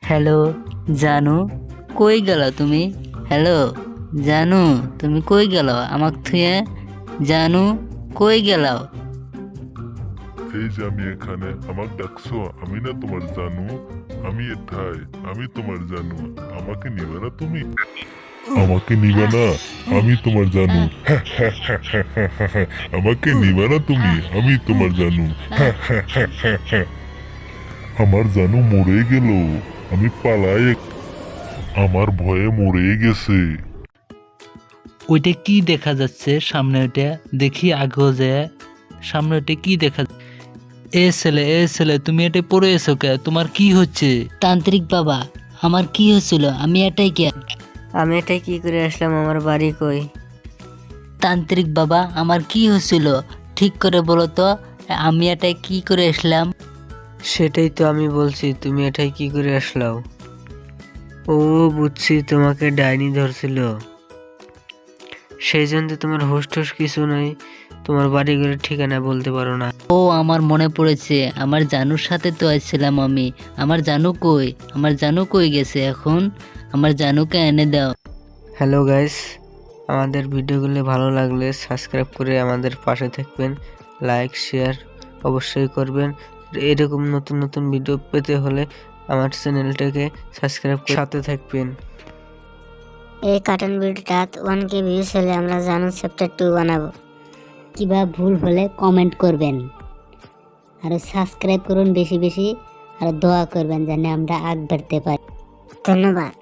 Hello জানু, কই গেল তুমি? হ্যালো জানু, তুমি কই গেল আমাক থুয়ে? জানু কই গেল? এই যে আমি এখানে, আমাকে ডাকছো? আমি না তোমার জানু, আমি এথায়, আমি তোমার জানু। আমাকে নিবে না তুমি? আমাকে নিবে না? আমি তোমার জানু। আমাকে নিবে না তুমি? আমি তোমার জানু। আমার জানু মরে গেল। আমি পালাই, আমার ভয়ে মরে গেছে। ওইটা কি দেখা যাচ্ছে সামনে? ওইটা দেখি আগেও যে সামনে ওইটা কি দেখা এ ছেলে তুমি এটা পড়ে এসো কে? তোমার কি হচ্ছে? তান্ত্রিক বাবা, আমার কি হয়েছিল? আমি এটাই কি করে আসলাম? আমার বাড়ি কই? তান্ত্রিক বাবা, আমার কি হয়েছিল ঠিক করে বলো তো। আমি এটাই কি করে আসলাম? সেটাই তো আমি বলছি, তুমি এটাই কি করে আসলাও? ও বুঝছি, তোমাকে ডাইনি ধরছিল, সেই জন্য তোমার হোস্ট কিছু নাই, তোমার বাড়ি ঘরের ঠিকানা বলতে পারো না। ও আমার মনে পড়েছে, আমার জানুর সাথে তো আসছিলাম আমি। আমার জানু কই? আমার জানু কই গেছে এখন? আমার জানুকে এনে দাও। হ্যালো গাইস, আমাদের ভিডিওগুলো ভালো লাগলে সাবস্ক্রাইব করে আমাদের পাশে থাকবেন, লাইক শেয়ার অবশ্যই করবেন। এরকম নতুন নতুন ভিডিও পেতে হলে আমার চ্যানেলটাকে সাবস্ক্রাইব করে সাথে থাকবেন। এই কার্টুন ভিডিওটা 1K ভিউজ হলে আমরা জানু চ্যাপ্টার 2 বানাবো। কিবা ভুল হলে কমেন্ট করবেন আর সাবস্ক্রাইব করুন বেশি বেশি, আর দোয়া করবেন যেন আমরা আগ বাড়তে পারি। ধন্যবাদ।